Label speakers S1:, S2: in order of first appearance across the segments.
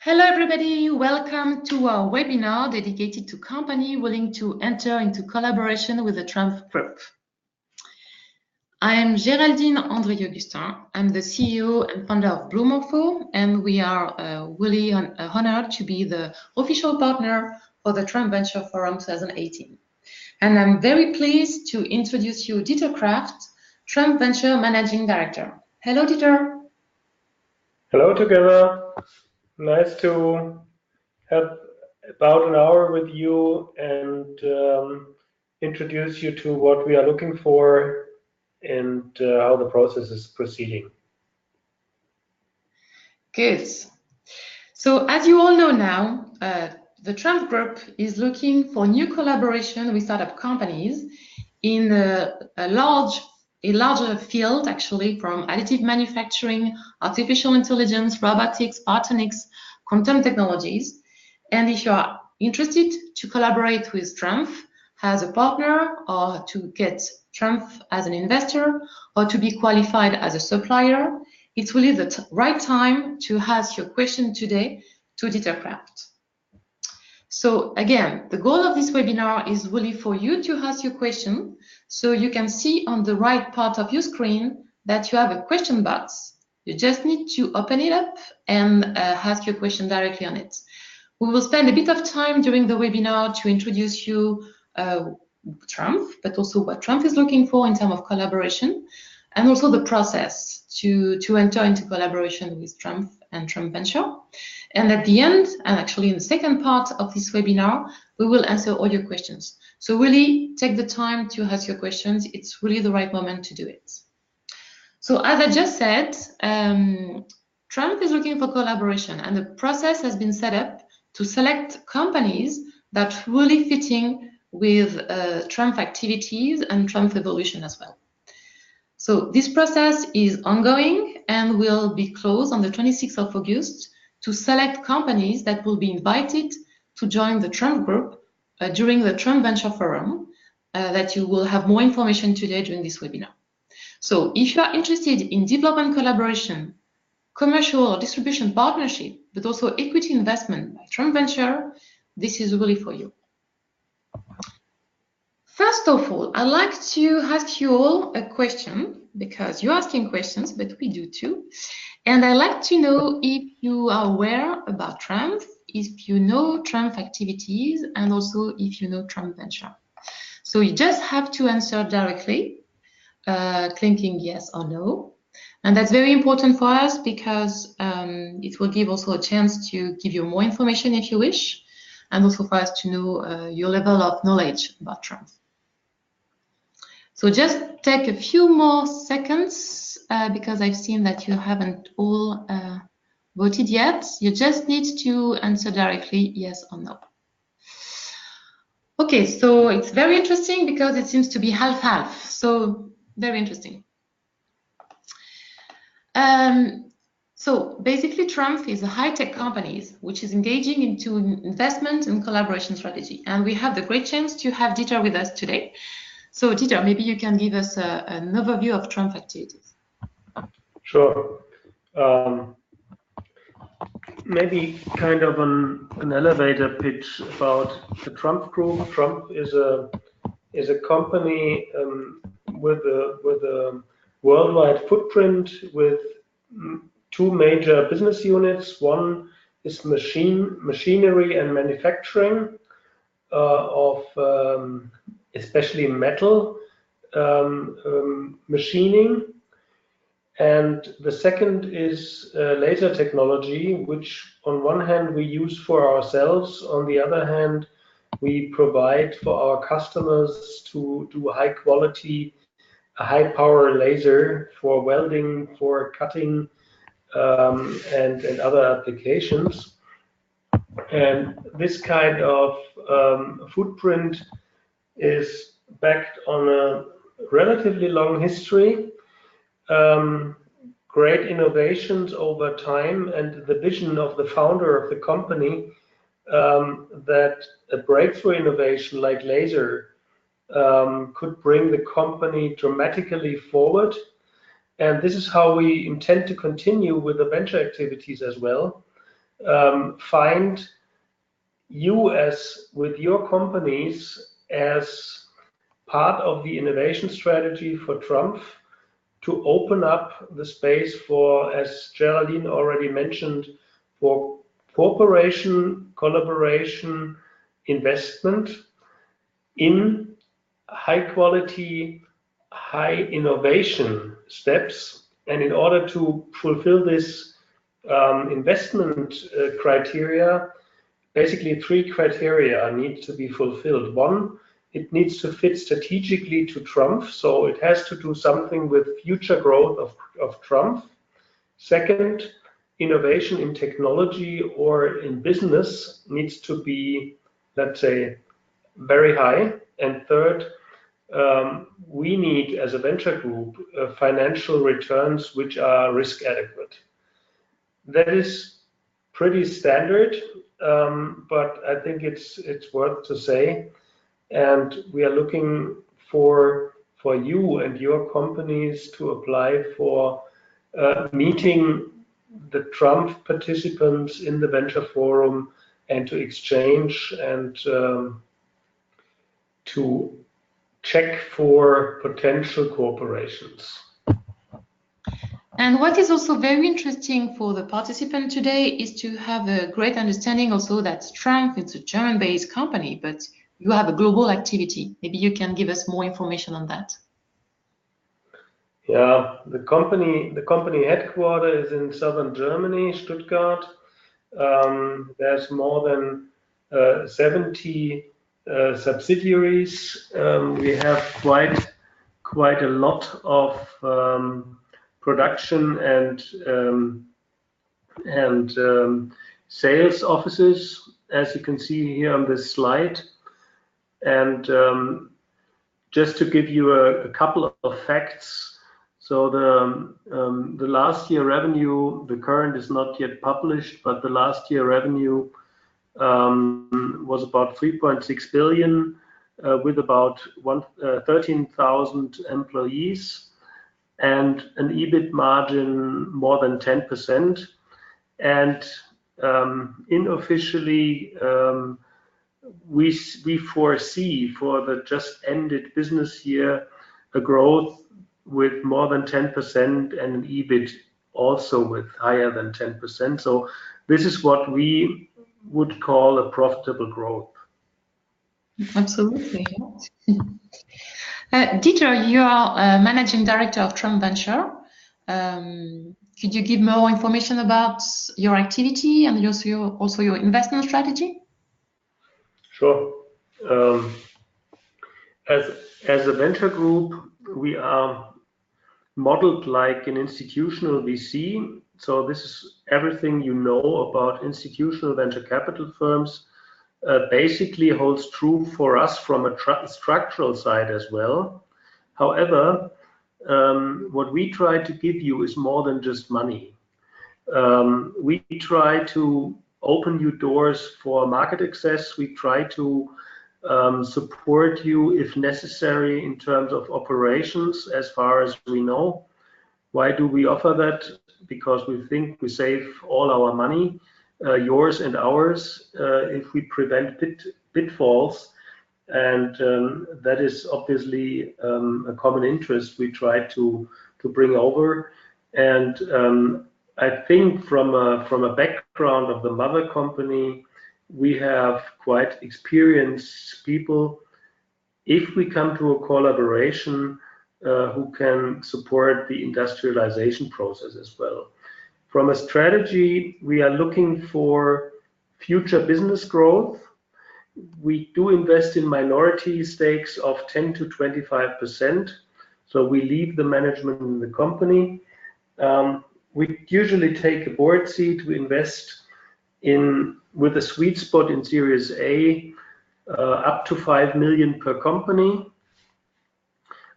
S1: Hello everybody, welcome to our webinar dedicated to companies willing to enter into collaboration with the TRUMPF Group. I am Géraldine André-Augustin. I'm the CEO and founder of BlueMorpho, and we are really honored to be the official partner for the TRUMPF Venture Forum 2018. And I'm very pleased to introduce you Dieter Kraft, TRUMPF Venture Managing Director. Hello, Dieter.
S2: Hello together. Nice to have about an hour with you and introduce you to what we are looking for and how the process is proceeding.
S1: Good. So as you all know now, the TRUMPF Group is looking for new collaboration with startup companies in a larger field, actually, from additive manufacturing, artificial intelligence, robotics, photonics, quantum technologies. And if you are interested to collaborate with TRUMPF as a partner, or to get TRUMPF as an investor, or to be qualified as a supplier, it's really the right time to ask your question today to Dieter Kraft. So again, the goal of this webinar is really for you to ask your question. So you can see on the right part of your screen that you have a question box. You just need to open it up and ask your question directly on it. We will spend a bit of time during the webinar to introduce you TRUMPF, but also what TRUMPF is looking for in terms of collaboration, and also the process to enter into collaboration with TRUMPF and TRUMPF Venture. And at the end, and actually in the second part of this webinar, we will answer all your questions. So really take the time to ask your questions. It's really the right moment to do it. So as I just said, TRUMPF is looking for collaboration, and the process has been set up to select companies that really fitting with TRUMPF activities and TRUMPF evolution as well. So this process is ongoing and will be closed on the 26th of August to select companies that will be invited to join the TRUMPF Group during the TRUMPF Venture Forum that you will have more information today during this webinar. So if you are interested in development collaboration, commercial or distribution partnership, but also equity investment by TRUMPF Venture, this is really for you. First of all, I'd like to ask you all a question, because you're asking questions, but we do too. And I'd like to know if you are aware about TRUMPF, if you know TRUMPF activities, and also if you know TRUMPF Venture. So you just have to answer directly, clicking yes or no. And that's very important for us because it will give also a chance to give you more information if you wish, and also for us to know your level of knowledge about TRUMPF. So just take a few more seconds because I've seen that you haven't all voted yet. You just need to answer directly yes or no. Okay, so it's very interesting because it seems to be half-half. So very interesting. So basically, TRUMPF is a high-tech company which is engaging into investment and collaboration strategy. And we have the great chance to have Dieter with us today. So Dieter, maybe you can give us an overview of TRUMPF activities.
S2: Sure. Maybe kind of an elevator pitch about the TRUMPF Group. TRUMPF is a company with a worldwide footprint with two major business units. One is machinery and manufacturing of especially metal machining, and the second is laser technology, which on one hand we use for ourselves, on the other hand we provide for our customers to do high quality, high power laser for welding, for cutting, and other applications. And this kind of footprint is backed on a relatively long history, great innovations over time, and the vision of the founder of the company that a breakthrough innovation like laser could bring the company dramatically forward. And this is how we intend to continue with the venture activities as well. find you as with your companies as part of the innovation strategy for TRUMPF to open up the space for, as Geraldine already mentioned, for cooperation, collaboration, investment in high quality, high innovation steps. And in order to fulfill this investment criteria, basically 3 criteria need to be fulfilled. One, it needs to fit strategically to TRUMPF, so it has to do something with future growth of TRUMPF. Second, innovation in technology or in business needs to be, let's say, very high. And third, we need, as a venture group, financial returns which are risk adequate. That is pretty standard, but I think it's worth to say. And we are looking for you and your companies to apply for meeting the TRUMPF participants in the Venture Forum and to exchange and to check for potential cooperations.
S1: And what is also very interesting for the participant today is to have a great understanding also that TRUMPF is a German-based company, but you have a global activity. Maybe you can give us more information on that.
S2: Yeah, the company headquarters is in southern Germany, Stuttgart. There's more than 70 subsidiaries. We have quite a lot of production and sales offices, as you can see here on this slide. And just to give you a couple of facts. So the last year revenue, the current is not yet published, but the last year revenue was about 3.6 billion with about 13,000 employees and an EBIT margin more than 10%. And unofficially, we foresee for the just ended business year a growth with more than 10% and an EBIT also with higher than 10%. So this is what we would call a profitable growth.
S1: Absolutely. Dieter, you are Managing Director of TRUMPF Venture. Could you give more information about your activity and also your investment strategy?
S2: Sure. As a venture group, we are modeled like an institutional VC. So this is everything you know about institutional venture capital firms. Basically holds true for us from a structural side as well. However, what we try to give you is more than just money. We try to open you doors for market access. We try to support you if necessary in terms of operations as far as we know. Why do we offer that? Because we think we save all our money, yours and ours, if we prevent pitfalls. And that is obviously a common interest we try to bring over. And I think from a background of the mother company, we have quite experienced people, if we come to a collaboration, who can support the industrialization process as well. From a strategy, we are looking for future business growth. We do invest in minority stakes of 10 to 25%. So we leave the management in the company. We usually take a board seat. We invest with a sweet spot in Series A, up to 5 million per company,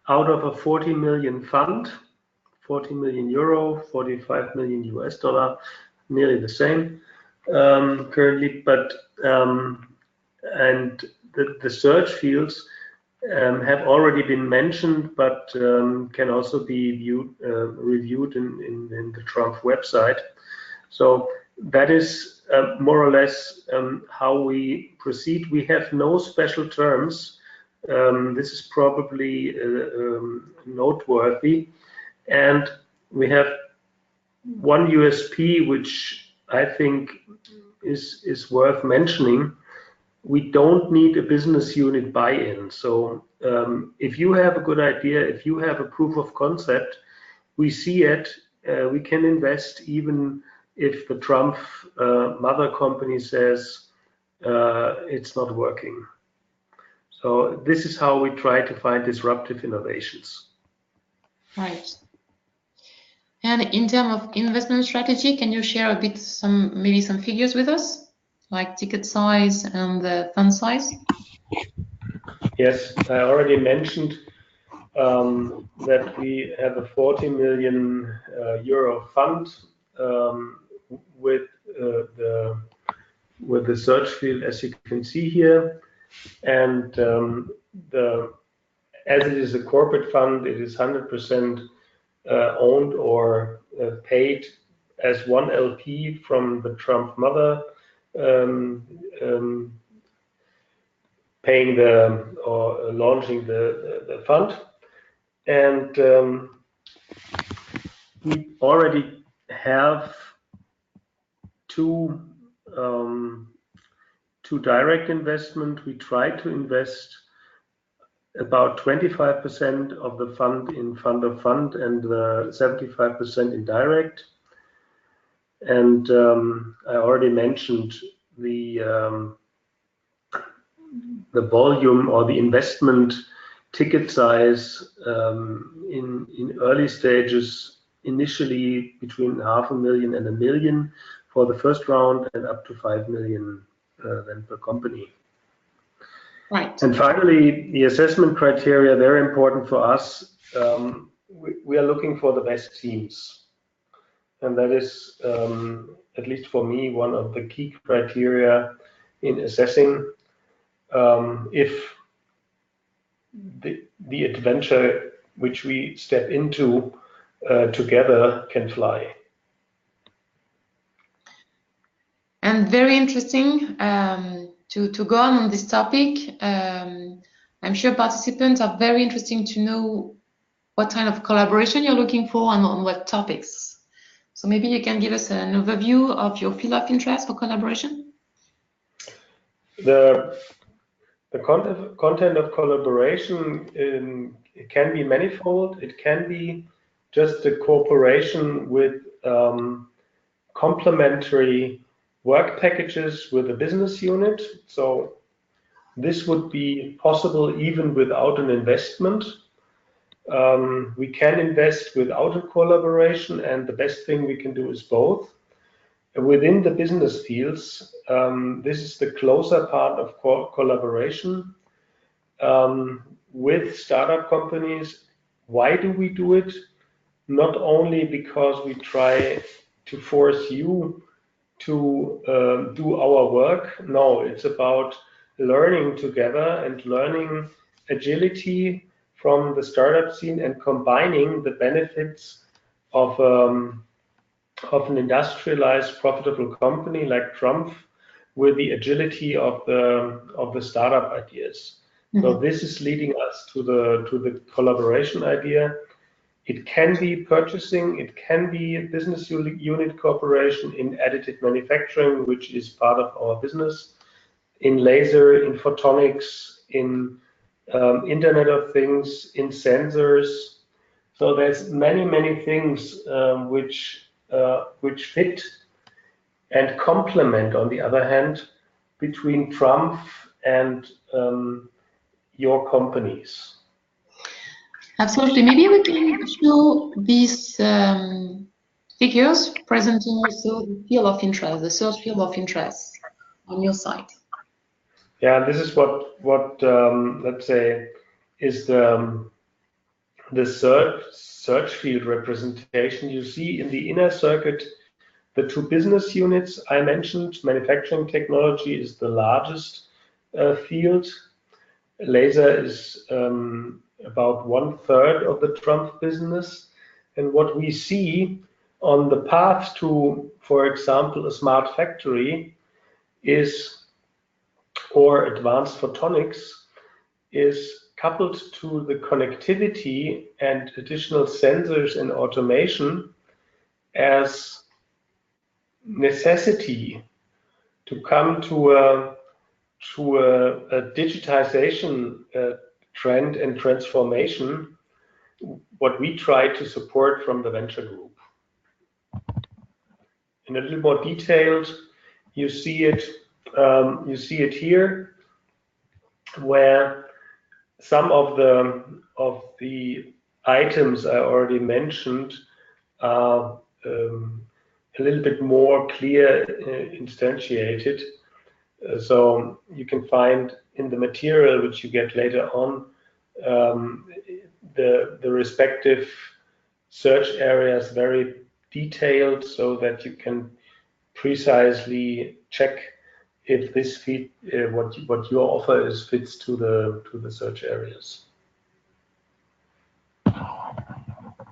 S2: out of a 40 million fund, 40 million euro, 45 million US dollar, nearly the same currently. But and the search fields have already been mentioned, but can also be reviewed in the TRUMPF website. So that is more or less how we proceed. We have no special terms. This is probably noteworthy. And we have one USP, which I think is worth mentioning. We don't need a business unit buy-in. So if you have a good idea, if you have a proof of concept, we see it, we can invest even if the TRUMPF mother company says it's not working. So this is how we try to find disruptive innovations.
S1: Right. And in terms of investment strategy, can you share a bit maybe some figures with us, like ticket size and the fund size?
S2: Yes, I already mentioned that we have a 40 million euro fund with the search field, as you can see here, and as it is a corporate fund, it is 100% owned or paid as one LP from the TRUMPF mother, paying or launching the fund. And we already have two direct investment. We try to invest about 25% of the fund in fund of fund and 75% in direct. And I already mentioned the volume or the investment ticket size in early stages, initially between 500,000 and 1 million for the first round, and up to 5 million then per company.
S1: Right.
S2: And finally, the assessment criteria, they're important for us. We are looking for the best teams. And that is, at least for me, one of the key criteria in assessing if the adventure which we step into together can fly.
S1: And very interesting to go on this topic. I'm sure participants are very interesting to know what kind of collaboration you're looking for and on what topics. So maybe you can give us an overview of your field of interest for collaboration.
S2: The content of collaboration it can be manifold. It can be just a cooperation with complementary work packages with a business unit. So this would be possible even without an investment. We can invest without a collaboration, and the best thing we can do is both. Within the business fields, this is the closer part of collaboration with startup companies. Why do we do it? Not only because we try to force you to do our work. No, it's about learning together and learning agility from the startup scene and combining the benefits of an industrialized, profitable company like TRUMPF with the agility of the startup ideas. Mm-hmm. So this is leading us to the collaboration idea. It can be purchasing, it can be business unit cooperation in additive manufacturing, which is part of our business, in laser, in photonics, in Internet of Things, in sensors. So there's many things which fit and complement, on the other hand, between TRUMPF and your companies.
S1: Absolutely. Maybe we can show these figures presenting also the field of interest, the search field of interest on your site.
S2: Yeah, this is what let's say is the search field representation. You see in the inner circuit the two business units I mentioned. Manufacturing technology is the largest field. Laser is about 1/3 of the TRUMPF business. And what we see on the path to, for example, a smart factory or advanced photonics is coupled to the connectivity and additional sensors and automation as necessity to come to a digitization trend and transformation, what we try to support from the venture group. In a little more detailed, you see it here, where some of the items I already mentioned are a little bit more clear instantiated. So you can find in the material which you get later on the respective search areas very detailed, so that you can precisely check if this what your offer is fits to the search areas.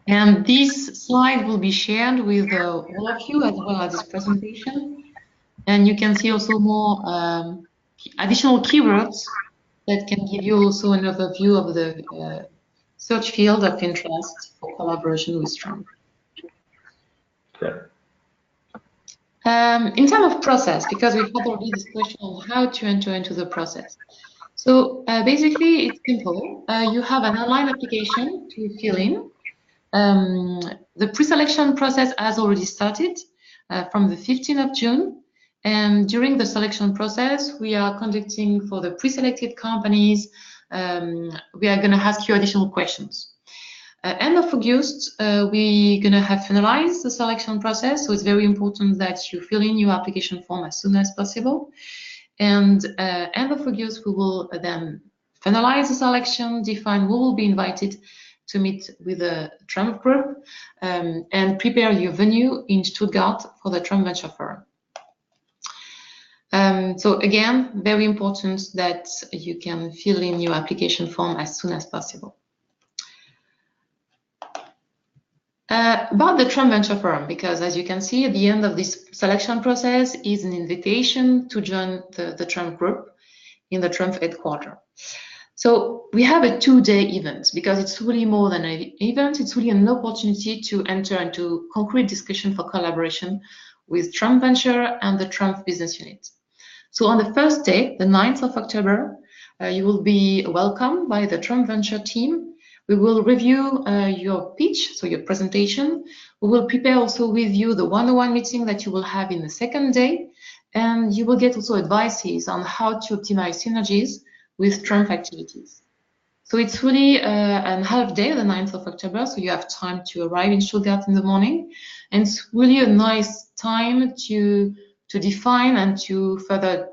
S1: And this slide will be shared with all of you as well as this presentation. And you can see also more additional keywords that can give you also an overview of the search field of interest for collaboration with TRUMPF.
S2: Yeah.
S1: In terms of process, because we've had already this question on how to enter into the process. So basically, it's simple. You have an online application to fill in. The pre-selection process has already started from the 15th of June. And during the selection process, we are conducting for the pre-selected companies, we are going to ask you additional questions. End of August, we're going to have finalized the selection process. So it's very important that you fill in your application form as soon as possible. And end of August, we will then finalize the selection, define who will be invited to meet with the TRUMPF group, and prepare your venue in Stuttgart for the TRUMPF Venture Forum. So again, very important that you can fill in your application form as soon as possible. About the TRUMPF Venture Forum, because as you can see, at the end of this selection process is an invitation to join the TRUMPF group in the TRUMPF headquarters. So we have a two-day event, because it's really more than an event. It's really an opportunity to enter into concrete discussion for collaboration with TRUMPF Venture and the TRUMPF business unit. So on the first day, the 9th of October, you will be welcomed by the TRUMPF Venture team. We will review your pitch, so your presentation. We will prepare also with you the one-on-one meeting that you will have in the second day. And you will get also advices on how to optimize synergies with TRUMPF activities. So it's really a half day, the 9th of October, so you have time to arrive in Stuttgart in the morning. And it's really a nice time to define and to further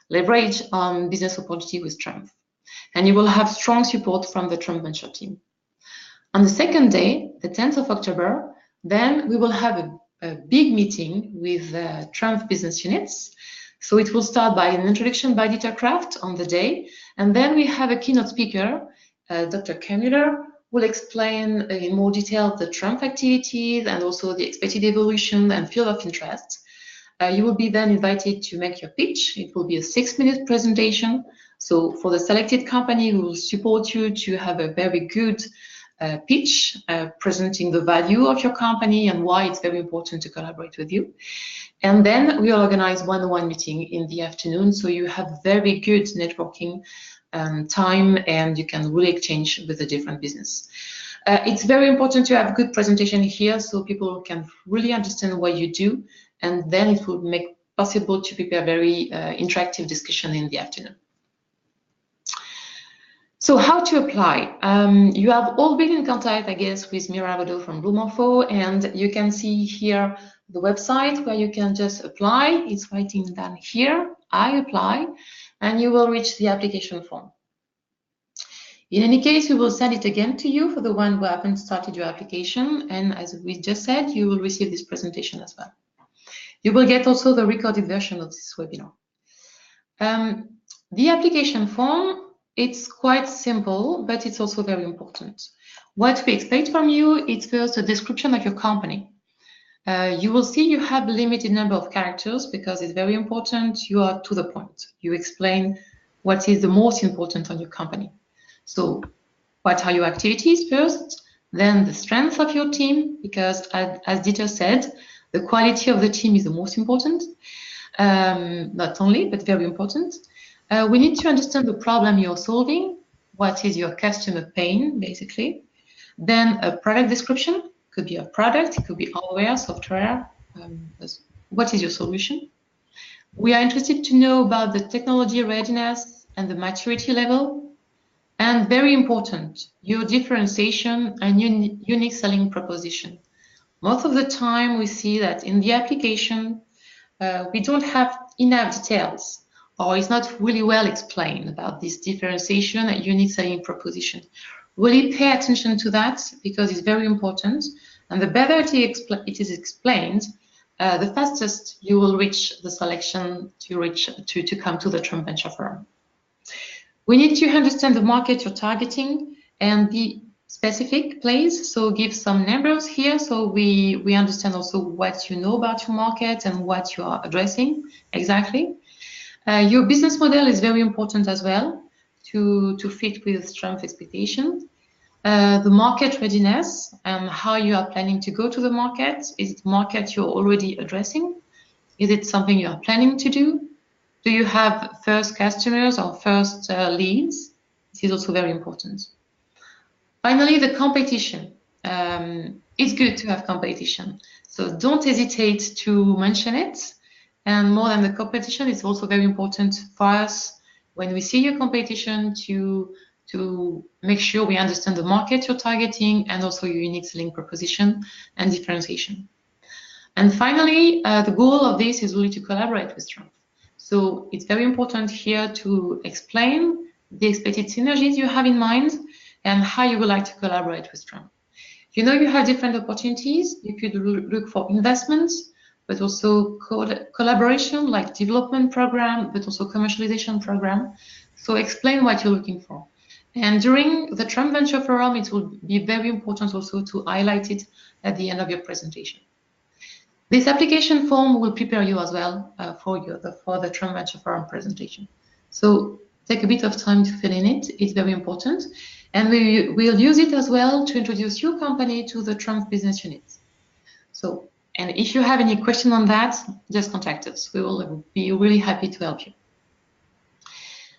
S1: leverage on business opportunity with TRUMPF. And you will have strong support from the TRUMPF Venture team. On the second day, the 10th of October, then we will have a big meeting with TRUMPF business units. So it will start by an introduction by Dieter Kraft on the day, and then we have a keynote speaker, Dr. Kemmler, will explain in more detail the TRUMPF activities and also the expected evolution and field of interest. You will be then invited to make your pitch. It will be a 6-minute presentation. So for the selected company, we will support you to have a very good pitch presenting the value of your company and why it's very important to collaborate with you. And then we organize one-on-one meeting in the afternoon, so you have very good networking time and you can really exchange with the different business. It's very important to have good presentation here so people can really understand what you do, and then it will make possible to prepare very interactive discussion in the afternoon. So how to apply? You have all been in contact, I guess, with Mira Bodo from BlueMorpho, and you can see here the website where you can just apply. It's writing down here, I apply, and you will reach the application form. In any case, we will send it again to you for the one who haven't started your application, and as we just said, you will receive this presentation as well. You will get also the recorded version of this webinar. The application form, it's quite simple, but it's also very important. What we expect from you is first a description of your company. You will see you have a limited number of characters because it's very important you are to the point. You explain what is the most important on your company. So what are your activities first, then the strength of your team, because as Dieter said, the quality of the team is the most important, not only, but very important. We need to understand the problem you're solving, what is your customer pain, basically. Then a product description, could be a product, it could be hardware, software. What is your solution? We are interested to know about the technology readiness and the maturity level. And very important, your differentiation and unique selling proposition. Most of the time we see that in the application, we don't have enough details, or it's not really well explained about this differentiation and unique selling proposition. Really pay attention to that because it's very important. And the better it is explained, the fastest you will reach the selection to come to the Trump venture firm. We need to understand the market you're targeting and be specific, please. So give some numbers here so we understand also what you know about your market and what you are addressing exactly. Your business model is very important as well to fit with Trump's expectations. The market readiness and how you are planning to go to the market. Is it market you're already addressing? Is it something you are planning to do? Do you have first customers or first leads? This is also very important. Finally, the competition. It's good to have competition. So don't hesitate to mention it. And more than the competition, it's also very important for us when we see your competition to make sure we understand the market you're targeting and also your unique selling proposition and differentiation. And finally, the goal of this is really to collaborate with Trump. So it's very important here to explain the expected synergies you have in mind and how you would like to collaborate with Trump. You know you have different opportunities. You could look for investments, but also collaboration like development program, but also commercialization program. So explain what you're looking for. And during the Trump Venture Forum, it will be very important also to highlight it at the end of your presentation. This application form will prepare you as well for the Trump Venture Forum presentation. So take a bit of time to fill in it. It's very important. And we'll use it as well to introduce your company to the Trump business unit. So, and if you have any question on that, just contact us. We will be really happy to help you.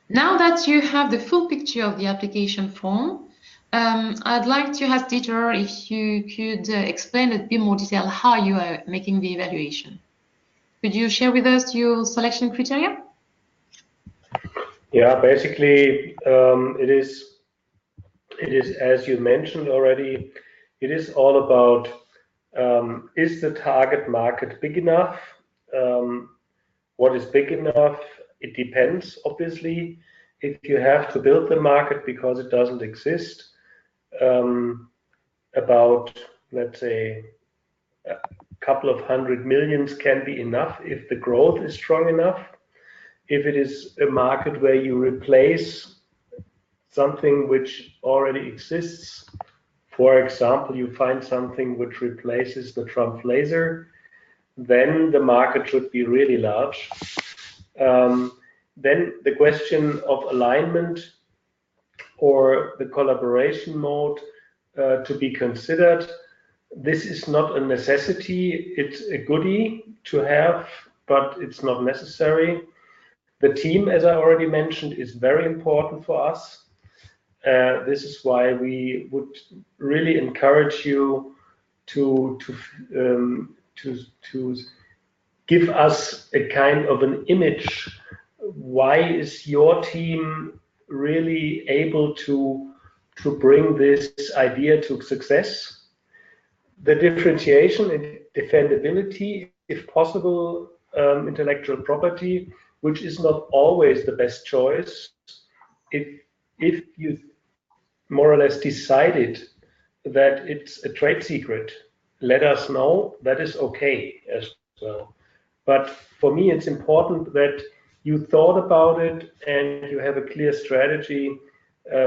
S1: Now that you have the full picture of the application form, I'd like to ask Dieter if you could explain a bit more detail how you are making the evaluation. Could you share with us your selection criteria?
S2: Yeah, basically it is as you mentioned already, it is all about is the target market big enough? What is big enough? It depends, obviously. If you have to build the market because it doesn't exist, about, let's say, a couple of 100 millions can be enough if the growth is strong enough. If it is a market where you replace something which already exists, for example, you find something which replaces the Trump laser, then the market should be really large. Then the question of alignment or the collaboration mode to be considered. This is not a necessity. It's a goodie to have, but it's not necessary. The team, as I already mentioned, is very important for us. This is why we would really encourage you to give us a kind of an image. Why is your team really able to bring this idea to success? The differentiation and defendability, if possible, intellectual property, which is not always the best choice. If you more or less decided that it's a trade secret, let us know. That is okay as well. But for me, it's important that you thought about it and you have a clear strategy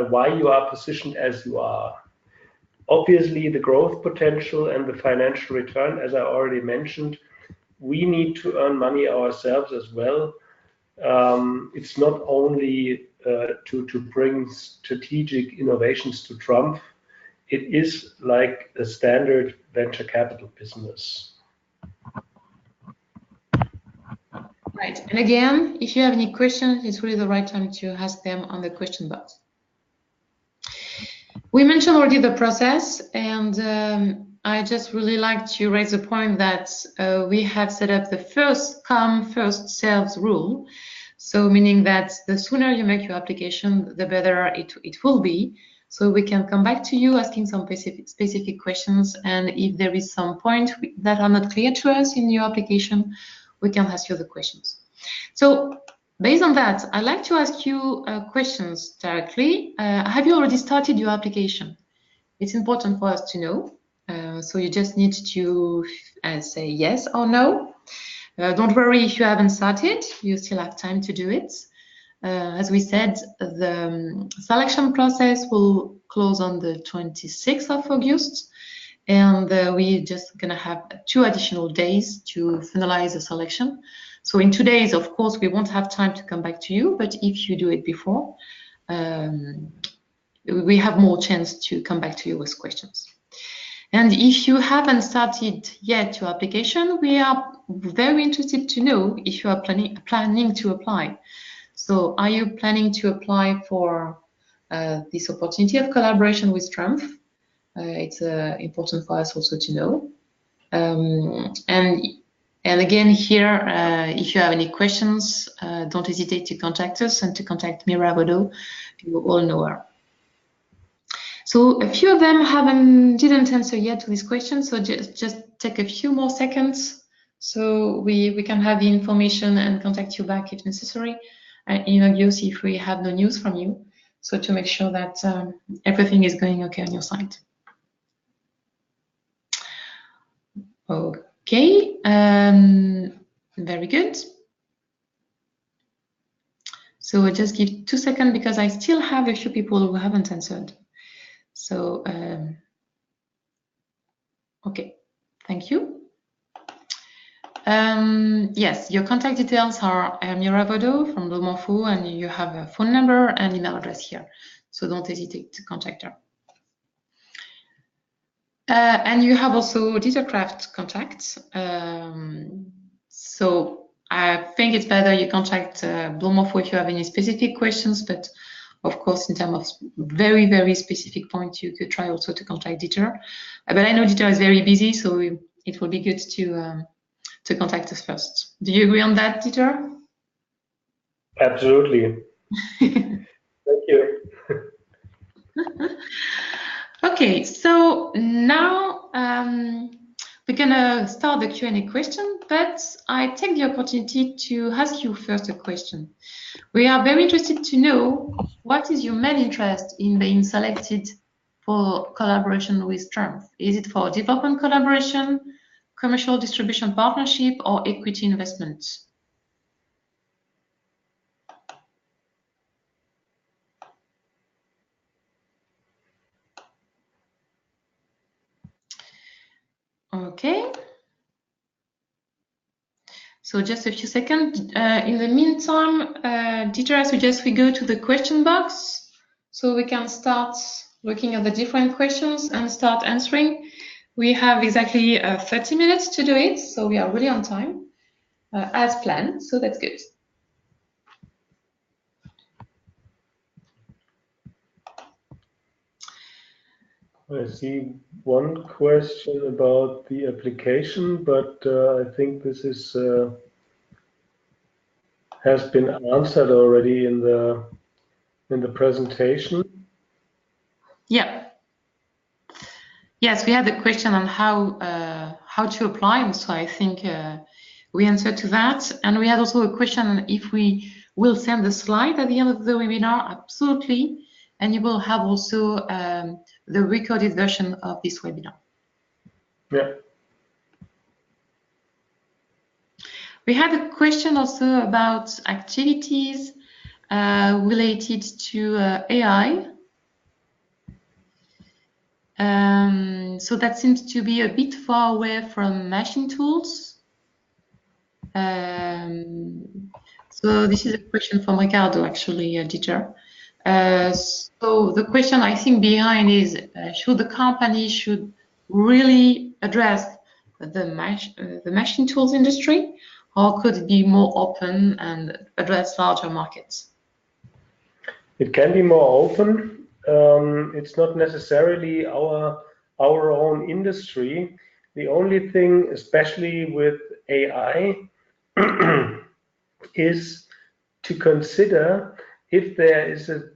S2: why you are positioned as you are. obviously the growth potential and the financial return, as I already mentioned, we need to earn money ourselves as well. It's not only to bring strategic innovations to TRUMPF, it is like a standard venture capital business.
S1: Right. And again, if you have any questions, it's really the right time to ask them on the question box. We mentioned already the process, and I just really like to raise the point that we have set up the first come, first served rule. So meaning that the sooner you make your application, the better it will be. So we can come back to you asking some specific questions, and if there is some point that are not clear to us in your application, we can ask you the questions. So based on that, I'd like to ask you questions directly. Have you already started your application? It's important for us to know. So you just need to say yes or no. Don't worry if you haven't started, you still have time to do it. As we said, the selection process will close on the 26th of August, and we're just gonna have 2 additional days to finalize the selection. So in 2 days, of course, we won't have time to come back to you, but if you do it before, we have more chance to come back to you with questions. And if you haven't started yet your application, we are very interested to know if you are planning to apply. So are you planning to apply for this opportunity of collaboration with TRUMPF? It's important for us also to know. And again, here, if you have any questions, don't hesitate to contact us and to contact Mira Bodo. You all know her. So a few of them didn't answer yet to this question, so just take a few more seconds so we can have the information and contact you back if necessary in August if we have no news from you, so to make sure that everything is going okay on your side. Okay, very good. So I'll just give 2 seconds because I still have a few people who haven't answered. So, okay, thank you. Yes, your contact details are Mira Bodo from Blumorfo, and you have a phone number and email address here. So don't hesitate to contact her. And you have also DataCraft contacts. So I think it's better you contact Blumorfo if you have any specific questions, but of course, in terms of very, very specific points, you could try also to contact Dieter. But I know Dieter is very busy, so it will be good to contact us first. Do you agree on that, Dieter?
S2: Absolutely. Thank you.
S1: Okay, so now we're gonna start the Q&A question, but I take the opportunity to ask you first a question. We are very interested to know what is your main interest in being selected for collaboration with TRUMPF? Is it for development collaboration, commercial distribution partnership, or equity investment? Okay. So just a few seconds. In the meantime, Dieter, I suggest we go to the question box so we can start looking at the different questions and start answering. We have exactly 30 minutes to do it, so we are really on time as planned, so that's good.
S2: I see one question about the application, but I think this is has been answered already in the presentation.
S1: Yeah. Yes, we had a question on how to apply, so I think we answered to that. And we had also a question on if we will send the slide at the end of the webinar. Absolutely. And you will have also the recorded version of this webinar.
S2: Yeah.
S1: We had a question also about activities related to AI. So that seems to be a bit far away from machine tools. So this is a question from Ricardo, actually, Dieter. So the question I think behind is, should the company really address the machine tools industry, or could it be more open and address larger markets?
S2: It can be more open. It's not necessarily our own industry. The only thing, especially with AI, is to consider if there is a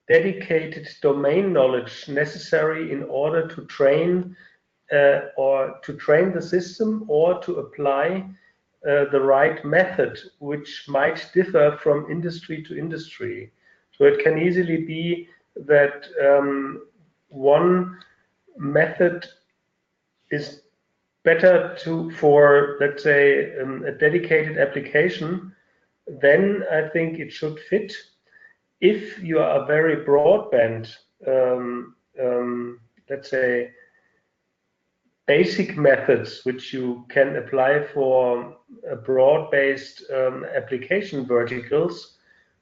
S2: dedicated domain knowledge necessary in order to train the system or to apply the right method, which might differ from industry to industry. So it can easily be that one method is better for, let's say, a dedicated application. Then I think it should fit. If you are a very broadband, let's say, basic methods which you can apply for a broad-based application verticals,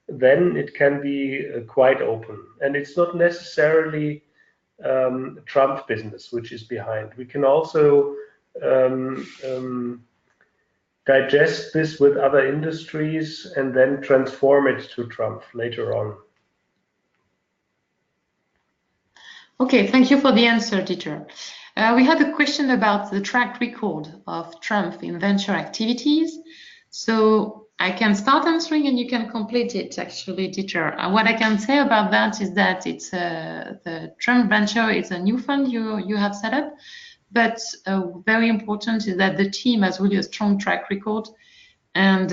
S2: then it can be quite open. And it's not necessarily TRUMPF business which is behind. We can also digest this with other industries and then transform it to TRUMPF later on.
S1: Okay, thank you for the answer, Dieter. We had a question about the track record of TRUMPF in venture activities. So I can start answering and you can complete it, actually, Dieter. What I can say about that is that it's the TRUMPF Venture is a new fund you have set up, but very important is that the team has really a strong track record and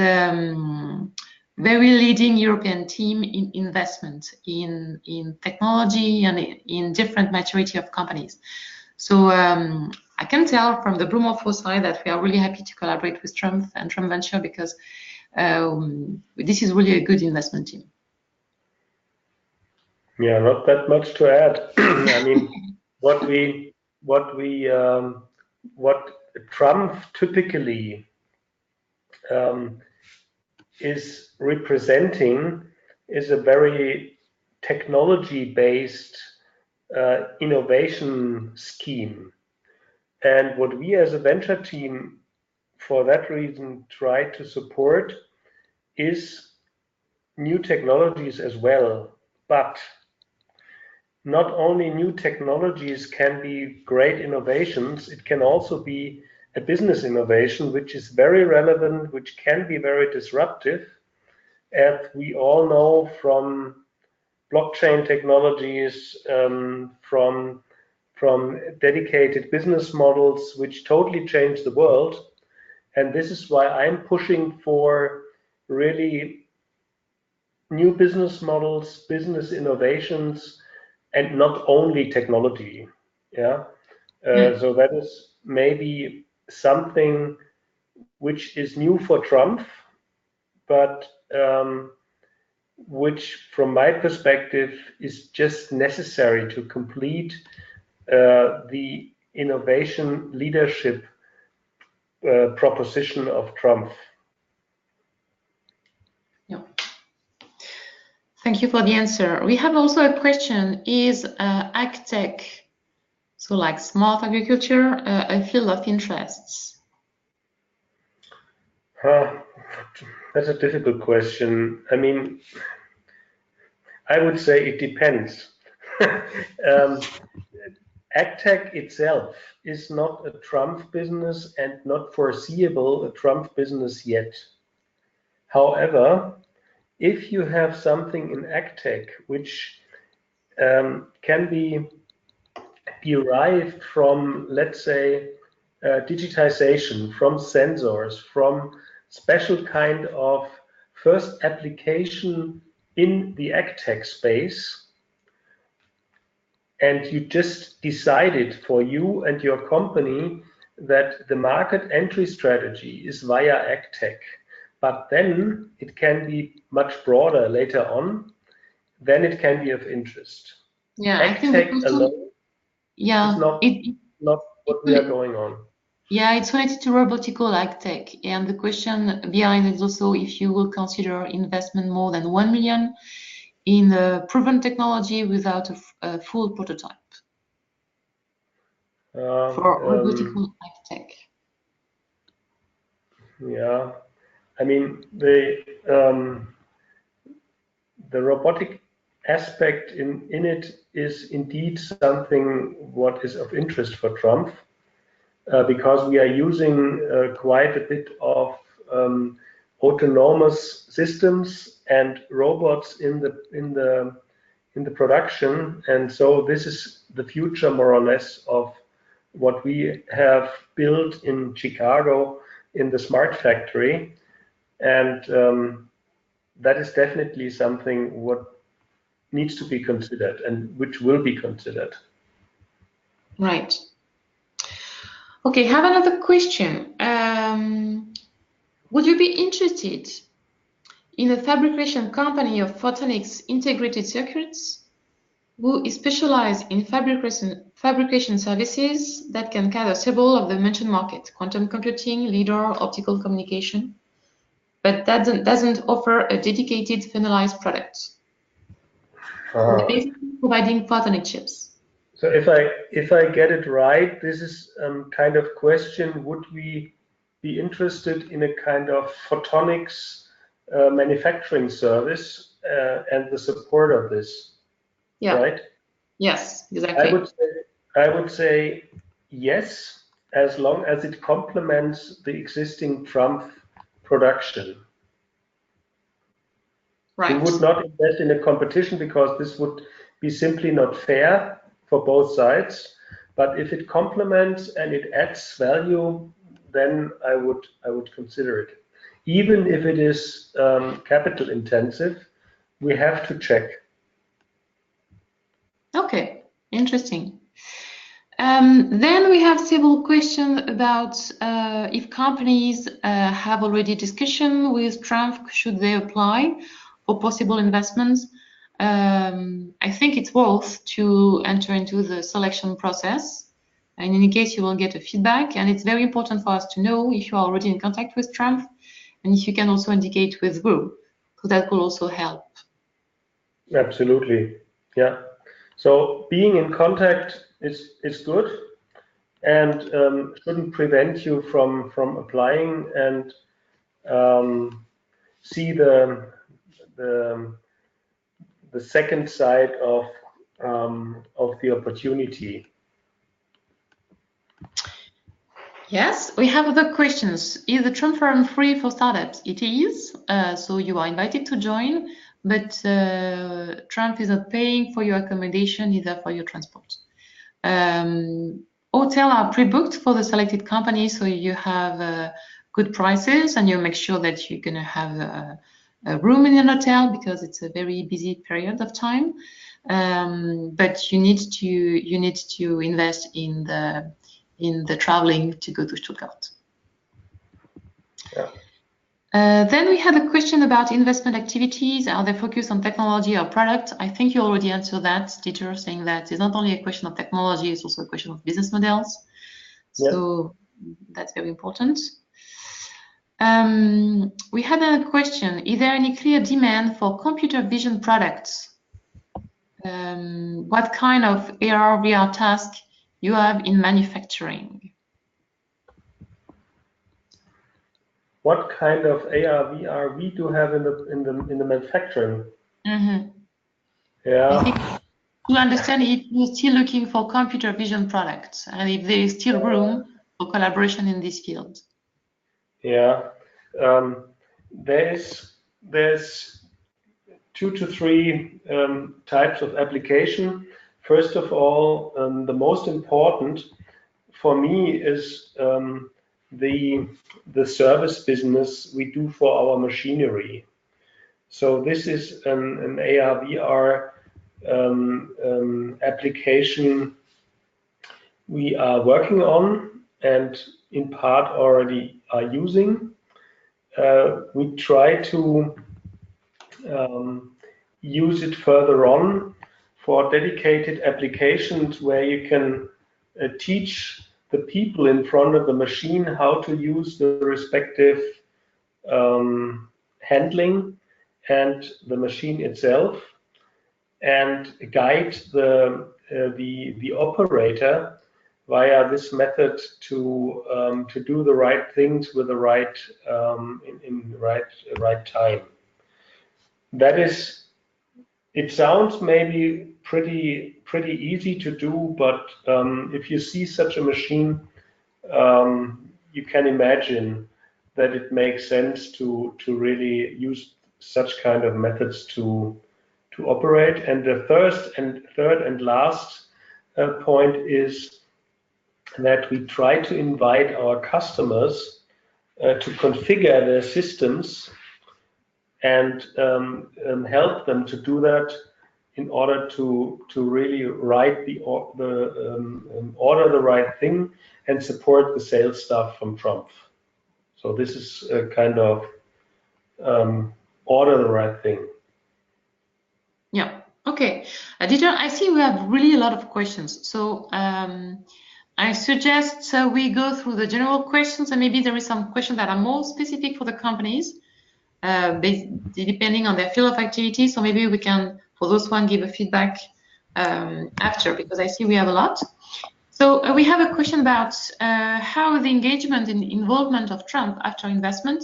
S1: very leading European team in investment in technology and in different maturity of companies. So I can tell from the BlueMorpho side that we are really happy to collaborate with TRUMPF and TRUMPF Venture because this is really a good investment team.
S2: Yeah, not that much to add. I mean, what TRUMPF typically is representing is a very technology-based innovation scheme. And what we as a venture team, for that reason, try to support is new technologies as well. But not only new technologies can be great innovations, it can also be a business innovation which is very relevant, which can be very disruptive. As we all know from blockchain technologies, from dedicated business models which totally change the world. And this is why I'm pushing for really new business models, business innovations, and not only technology. Yeah. So that is maybe something which is new for TRUMPF, but which from my perspective is just necessary to complete the innovation leadership proposition of TRUMPF.
S1: Yeah. Thank you for the answer. We have also a question, is AgTech, so like smart agriculture, a field of interests?
S2: That's a difficult question. I mean, I would say it depends. AgTech itself is not a TRUMPF business and not foreseeable a TRUMPF business yet. However, if you have something in AgTech which can be derived from, let's say, digitization, from sensors, from special kind of first application in the AgTech space, and you just decided for you and your company that the market entry strategy is via AgTech, but then it can be much broader later on, then it can be of interest.
S1: Yeah, I think the question, Yeah,
S2: it's not what we are going on.
S1: Yeah, it's related to robotical ag tech. And the question behind is also if you will consider investment more than 1 million in a proven technology without a full prototype for robotical ag tech.
S2: Yeah, I mean the robotic aspect in it is indeed something what is of interest for TRUMPF, because we are using quite a bit of autonomous systems and robots in the production, and so this is the future more or less of what we have built in Chicago in the smart factory, and that is definitely something what needs to be considered and which will be considered.
S1: Right. Okay, have another question. Would you be interested in a fabrication company of photonics integrated circuits who is specialized in fabrication services that can cover several of the mentioned markets: quantum computing, LIDAR, optical communication, but that doesn't offer a dedicated finalized product. So they're basically providing photonic chips.
S2: So if I get it right, this is kind of question: would we be interested in a kind of photonics manufacturing service and the support of this?
S1: Yeah.
S2: Right?
S1: Yes, exactly.
S2: I would say yes, as long as it complements the existing TRUMPF production.
S1: Right.
S2: We would not invest in a competition because this would be simply not fair for both sides. But if it complements and it adds value, then I would consider it. Even if it is capital intensive, we have to check.
S1: Okay, interesting. Then we have several questions about if companies have already discussion with TRUMPF, should they apply for possible investments. I think it's worth to enter into the selection process. In any case, you will get a feedback, and it's very important for us to know if you are already in contact with TRUMPF, and if you can also indicate with who, so that will also help.
S2: Absolutely, yeah. So being in contact is good, and shouldn't prevent you from applying and see the second side of the opportunity.
S1: Yes, we have other questions. Is the TRUMPF Forum free for startups? It is, so you are invited to join, but TRUMPF is not paying for your accommodation, either for your transport. Hotels are pre-booked for the selected company, so you have good prices, and you make sure that you're going to have a room in an hotel because it's a very busy period of time. But you need to invest in the traveling to go to Stuttgart.
S2: Yeah.
S1: Then we had a question about investment activities. Are they focused on technology or product? I think you already answered that, Dieter, saying that it's not only a question of technology, it's also a question of business models. So that's very important. We had a question. Is there any clear demand for computer vision products? What kind of AR, VR task you have in manufacturing?
S2: What kind of AR, VR we do have in the manufacturing?
S1: Mm-hmm.
S2: Yeah.
S1: I think to understand if you're still looking for computer vision products and if there is still room for collaboration in this field.
S2: Yeah. There's 2 to 3 types of application. First of all, the most important for me is the service business we do for our machinery. So this is an AR VR application we are working on and in part already are using. We try to use it further on for dedicated applications where you can teach the people in front of the machine how to use the respective handling and the machine itself, and guide the operator via this method to do the right things with the right in right time. That is, it sounds maybe pretty easy to do, but if you see such a machine, you can imagine that it makes sense to really use such kind of methods to operate. And the third and last point is that we try to invite our customers to configure their systems and help them to do that in order to really write order the right thing and support the sales staff from TRUMPF. So this is a kind of order the right thing.
S1: Yeah. Okay. Dieter, I see we have really a lot of questions. So I suggest we go through the general questions, and maybe there is some questions that are more specific for the companies, depending on their field of activity. So maybe we can, for those one, give a feedback after, because I see we have a lot. So we have a question about how the engagement and involvement of TRUMPF after investment,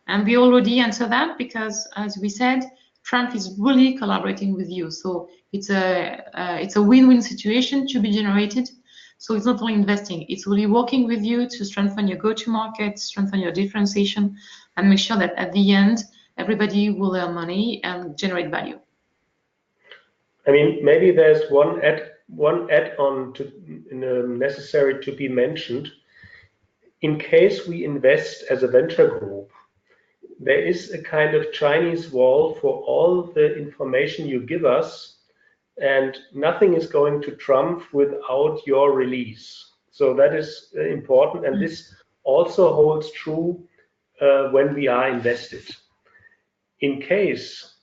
S1: and we already answered that, because as we said, TRUMPF is really collaborating with you. So it's a win-win situation to be generated. So it's not only investing, it's really working with you to strengthen your go-to-market, strengthen your differentiation, and make sure that at the end, everybody will earn money and generate value.
S2: I mean, maybe there's one add-on necessary to be mentioned. In case we invest as a venture group, there is a kind of Chinese wall for all the information you give us, and nothing is going to TRUMPF without your release. So that is important, and this also holds true when we are invested. In case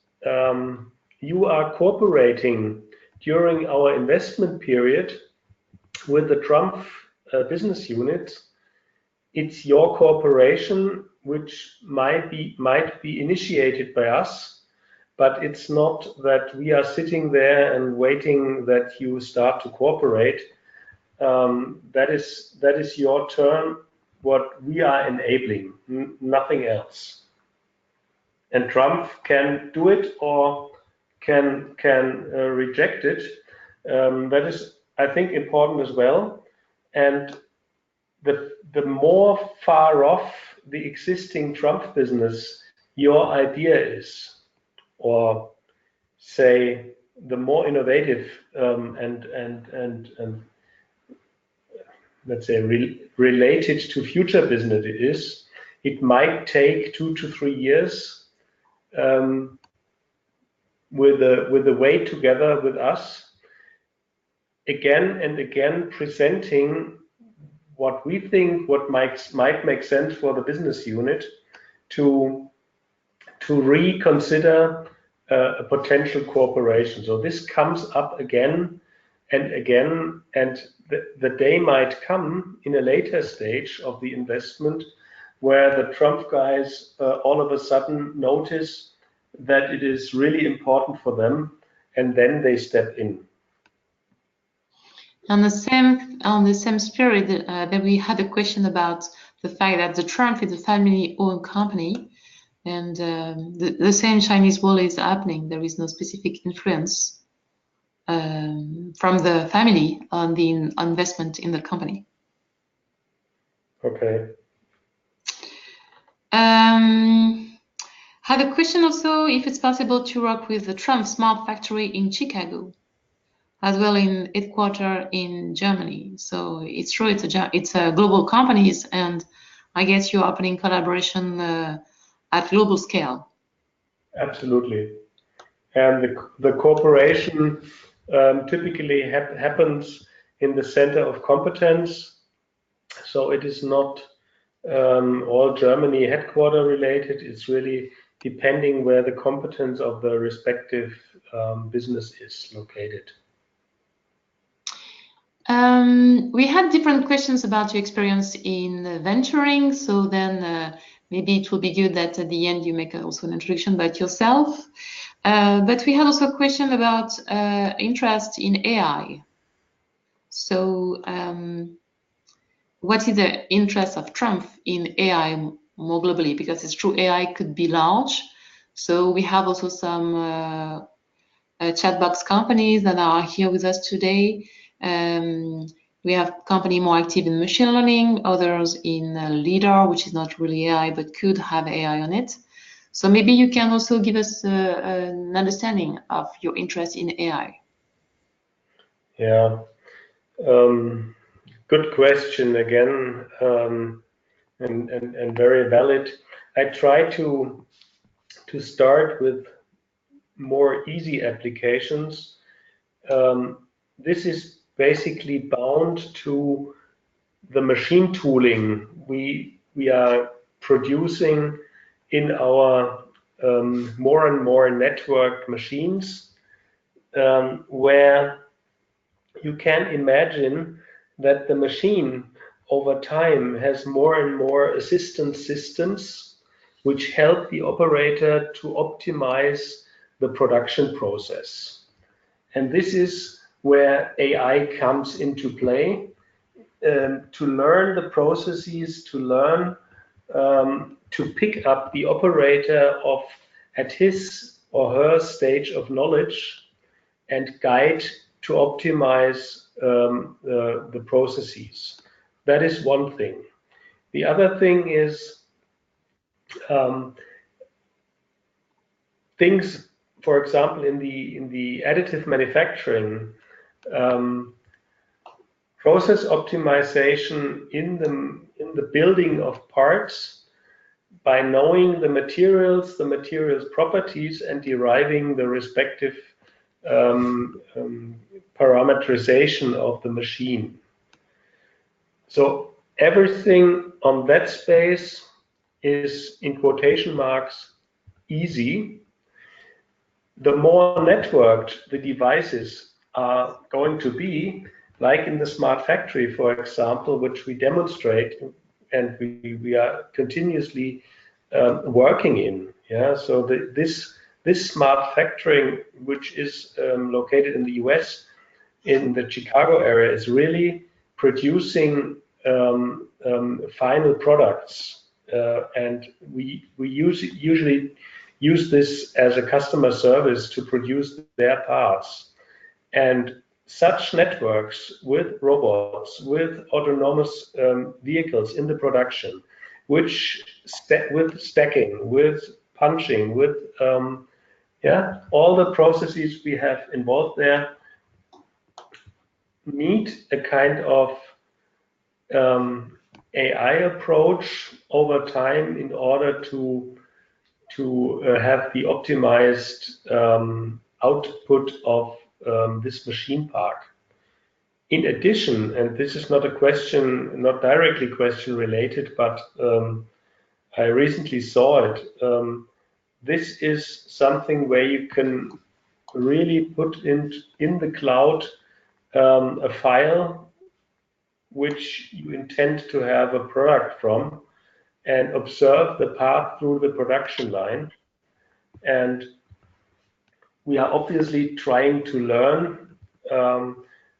S2: you are cooperating during our investment period with the TRUMPF business unit, it's your cooperation which might be initiated by us, but it's not that we are sitting there and waiting that you start to cooperate. That is your turn. What we are enabling, nothing else. And TRUMPF can do it or can reject it. That is, I think, important as well. And the more far off the existing TRUMPF business your idea is, or say the more innovative and let's say related to future business it is, it might take 2 to 3 years with the way together with us, again and again presenting what we think might make sense for the business unit to reconsider a potential cooperation. So this comes up again and again, and the day might come in a later stage of the investment where the TRUMPF guys all of a sudden notice that it is really important for them, and then they step in.
S1: On the same spirit, that we had a question about the fact that the TRUMPF is a family-owned company, and the same Chinese wall is happening. There is no specific influence from the family on the investment in the company.
S2: Okay.
S1: Had a question also if it's possible to work with the TRUMPF Smart Factory in Chicago, as well in headquarters in Germany. So it's true, it's a global companies, and I guess you're opening collaboration at global scale.
S2: Absolutely, and the cooperation typically happens in the center of competence. So it is not all Germany headquarter related. It's really depending where the competence of the respective business is located.
S1: We had different questions about your experience in venturing, so then maybe it will be good that at the end you make also an introduction about yourself. But we had also a question about interest in AI. So what is the interest of TRUMPF in AI more globally? Because it's true, AI could be large. So we have also some chatbox companies that are here with us today. We have companies more active in machine learning, others in LiDAR, which is not really AI, but could have AI on it. So maybe you can also give us an understanding of your interest in AI.
S2: Yeah, good question again, and very valid. I try to start with more easy applications. This is basically bound to the machine tooling we are producing in our more and more networked machines, where you can imagine that the machine over time has more and more assistance systems which help the operator to optimize the production process. And this is where AI comes into play, to learn the processes, to learn to pick up the operator at his or her stage of knowledge and guide to optimize the processes. That is one thing. The other thing is things, for example, in the additive manufacturing, process optimization in the building of parts by knowing the materials properties, and deriving the respective parameterization of the machine. So everything on that space is, in quotation marks, easy. The more networked the devices are going to be, like in the smart factory, for example, which we demonstrate and we are continuously working in. Yeah, so this smart factory, which is located in the US, in the Chicago area, is really producing final products, and we usually use this as a customer service to produce their parts. And such networks with robots, with autonomous vehicles in the production, with stacking, with punching, with all the processes we have involved there, need a kind of AI approach over time in order to have the optimized output of this machine park. In addition, and this is not a question, not directly question related, but I recently saw it. This is something where you can really put in the cloud a file which you intend to have a product from, and observe the path through the production line. And we are obviously trying to learn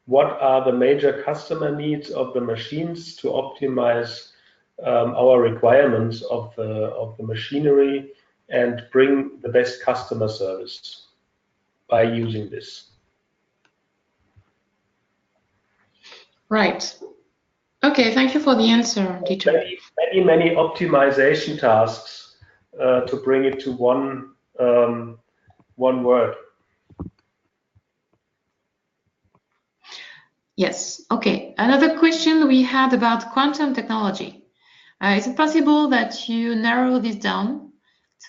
S2: what are the major customer needs of the machines to optimize our requirements of the machinery and bring the best customer service by using this.
S1: Right. Okay, thank you for the answer, Dieter.
S2: Many optimization tasks to bring it to one word.
S1: Yes. Okay. Another question we had about quantum technology. Is it possible that you narrow this down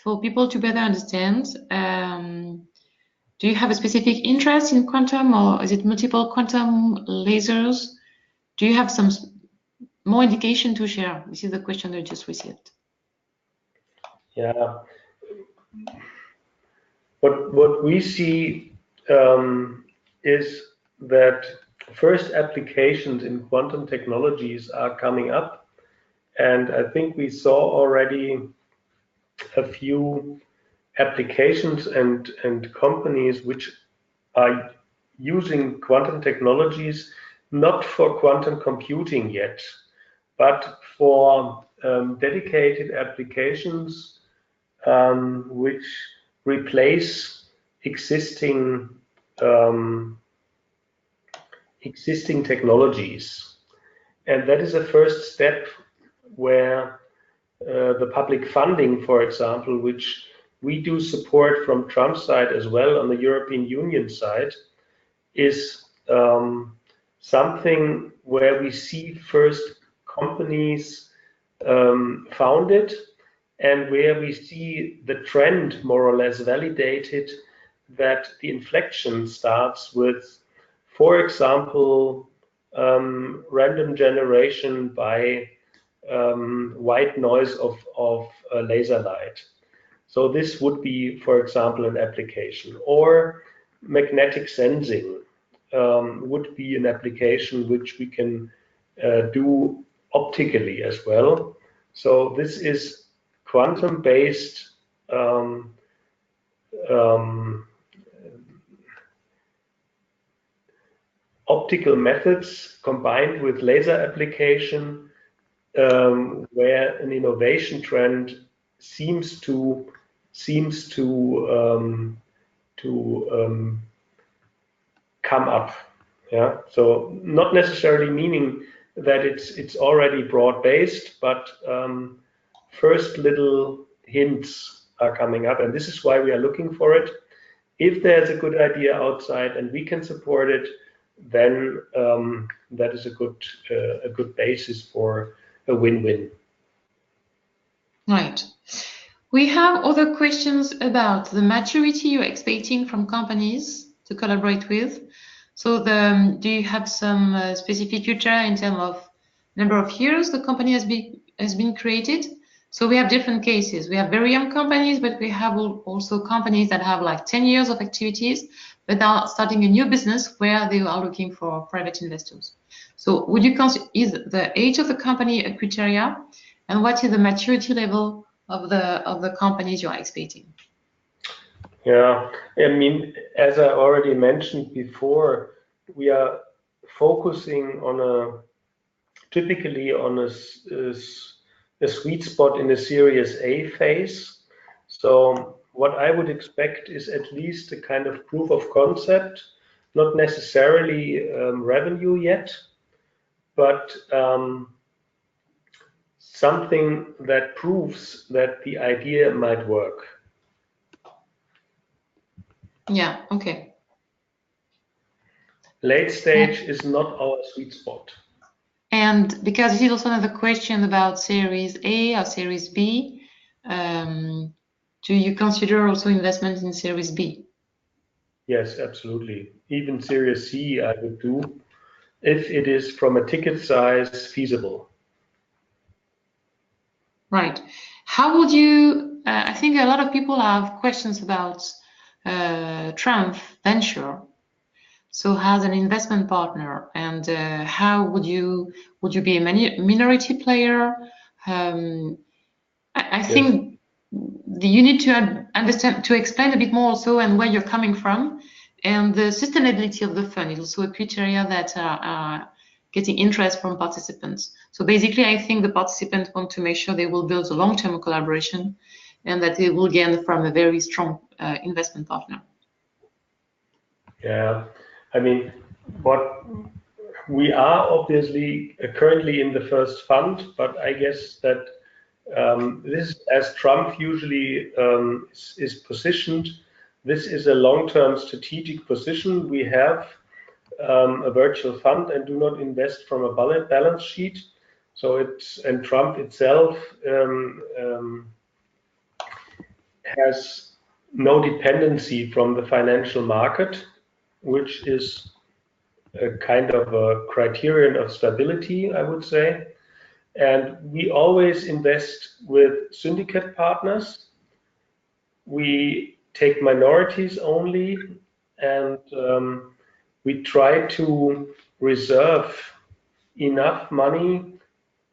S1: for people to better understand? Do you have a specific interest in quantum, or is it multiple quantum lasers? Do you have some more indication to share? This is the question I just received.
S2: Yeah. What we see is that first applications in quantum technologies are coming up, and I think we saw already a few applications and companies which are using quantum technologies not for quantum computing yet, but for dedicated applications which replace existing existing technologies. And that is a first step where the public funding, for example, which we do support from Trump's side as well on the European Union side, is something where we see first companies founded, and where we see the trend more or less validated, that the inflection starts with, for example, random generation by white noise of laser light. So this would be, for example, an application. Or magnetic sensing would be an application which we can do optically as well. So this is quantum-based optical methods combined with laser application, where an innovation trend seems to come up. Yeah, so not necessarily meaning that it's already broad-based, but first little hints are coming up, and this is why we are looking for it. If there's a good idea outside and we can support it, then that is a good basis for a win-win.
S1: Right. We have other questions about the maturity you're expecting from companies to collaborate with. So do you have some specific criteria in terms of number of years the company has been created? So we have different cases. We have very young companies, but we have also companies that have like 10 years of activities, but are starting a new business where they are looking for private investors. So would you consider, is the age of the company a criteria, and what is the maturity level of the companies you are expecting?
S2: Yeah, I mean, as I already mentioned before, we are focusing on typically on a sweet spot in the Series A phase. So what I would expect is at least a kind of proof of concept, not necessarily revenue yet, but something that proves that the idea might work.
S1: Yeah, okay.
S2: Late stage is not our sweet spot.
S1: And because this is also another question about Series A or Series B, do you consider also investment in Series B?
S2: Yes, absolutely. Even Series C I would do, if it is from a ticket size feasible.
S1: Right. How would you, I think a lot of people have questions about TRUMPF Venture. So as an investment partner, and how would you be a minority player? I think you need to understand, to explain a bit more also, and where you're coming from, and the sustainability of the fund is also a criteria that are getting interest from participants. So basically, I think the participants want to make sure they will build a long-term collaboration and that they will gain from a very strong investment partner.
S2: Yeah, I mean, what we are obviously currently in the first fund, but I guess that this, as Trump usually is positioned, this is a long-term strategic position. We have a virtual fund and do not invest from a balance sheet. So and Trump itself has no dependency from the financial market, which is a kind of a criterion of stability, I would say. And we always invest with syndicate partners. We take minorities only, and we try to reserve enough money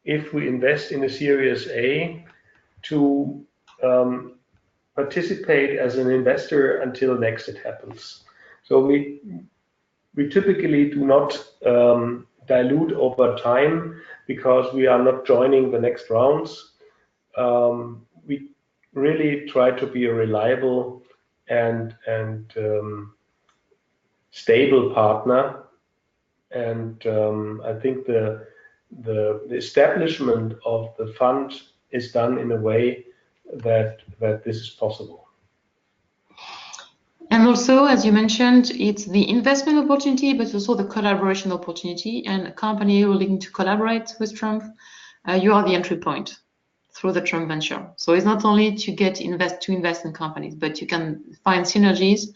S2: if we invest in a Series A to participate as an investor until next it happens. So we typically do not dilute over time because we are not joining the next rounds. We really try to be a reliable and stable partner, and I think the establishment of the fund is done in a way that this is possible.
S1: And also, as you mentioned, it's the investment opportunity, but also the collaboration opportunity. And a company willing to collaborate with Trump, you are the entry point through the Trump venture. So it's not only to invest in companies, but you can find synergies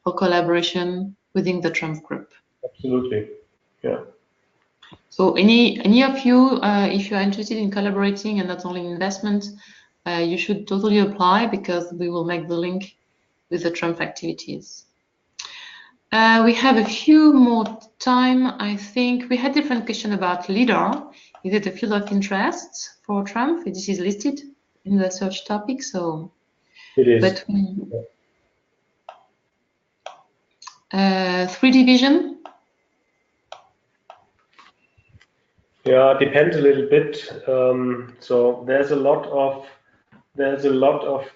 S1: for collaboration within the Trump group.
S2: Absolutely, yeah.
S1: So any of you, if you are interested in collaborating and not only investment, you should totally apply, because we will make the link with the Trump activities. We have a few more time. I think we had different question about LIDAR. Is it a field of interest for Trump? This is listed in the search topic, so
S2: it is.
S1: But 3D vision.
S2: Yeah, it depends a little bit. So there's a lot of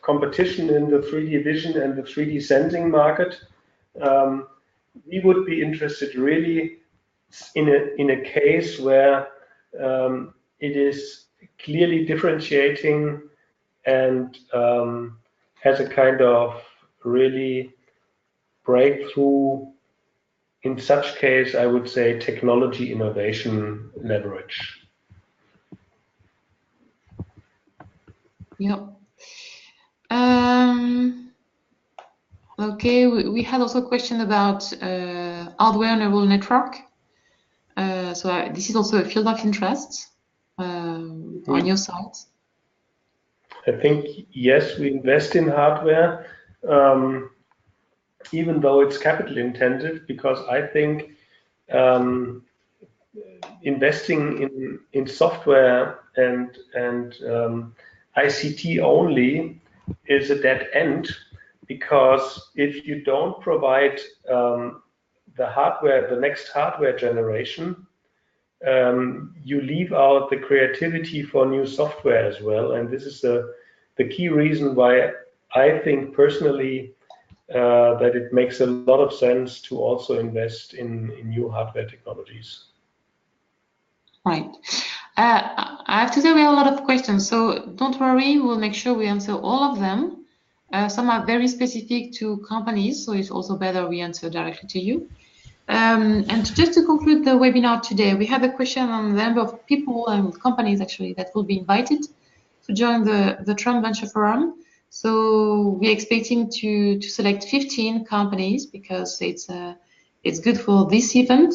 S2: competition in the 3D vision and the 3D sensing market. We would be interested really in a case where it is clearly differentiating and has a kind of really breakthrough. In such case, I would say technology innovation leverage.
S1: Yeah. Okay, we had also a question about hardware neural network. So this is also a field of interest on your side.
S2: I think, yes, we invest in hardware, even though it's capital intensive, because I think investing in software and ICT only is a dead end, because if you don't provide the hardware, the next hardware generation, you leave out the creativity for new software as well. And this is the key reason why I think personally that it makes a lot of sense to also invest in new hardware technologies.
S1: Right. I have to say we have a lot of questions, so don't worry, we'll make sure we answer all of them. Some are very specific to companies, so it's also better we answer directly to you. And just to conclude the webinar today, we have a question on the number of people and companies actually that will be invited to join the Trump Venture Forum. So we're expecting to select 15 companies, because it's good for this event,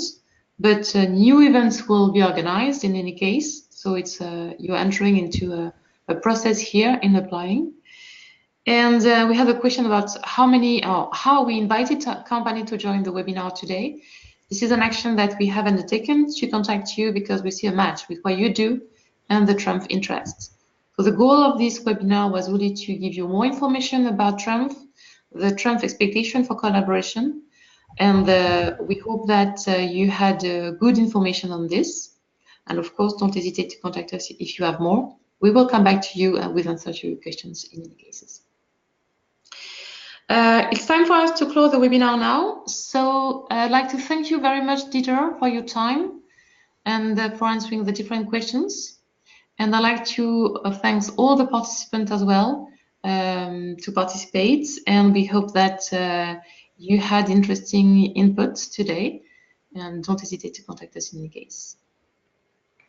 S1: but new events will be organized in any case. So it's you're entering into a process here in applying. And we have a question about how we invited a company to join the webinar today. This is an action that we have undertaken to contact you because we see a match with what you do and the Trump interests. So the goal of this webinar was really to give you more information about Trump, the Trump expectation for collaboration, and we hope that you had good information on this. And of course, don't hesitate to contact us if you have more. We will come back to you with answers to your questions in any cases. It's time for us to close the webinar now. So I'd like to thank you very much, Dieter, for your time and for answering the different questions. And I'd like to thank all the participants as well to participate. And we hope that you had interesting inputs today. And don't hesitate to contact us in any case.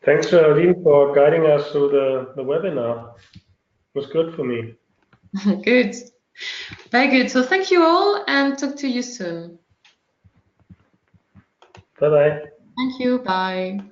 S2: Thanks, Geraldine, for guiding us through the webinar. It was good for me.
S1: Good. Very good. So thank you all, and talk to you soon.
S2: Bye-bye.
S1: Thank you. Bye.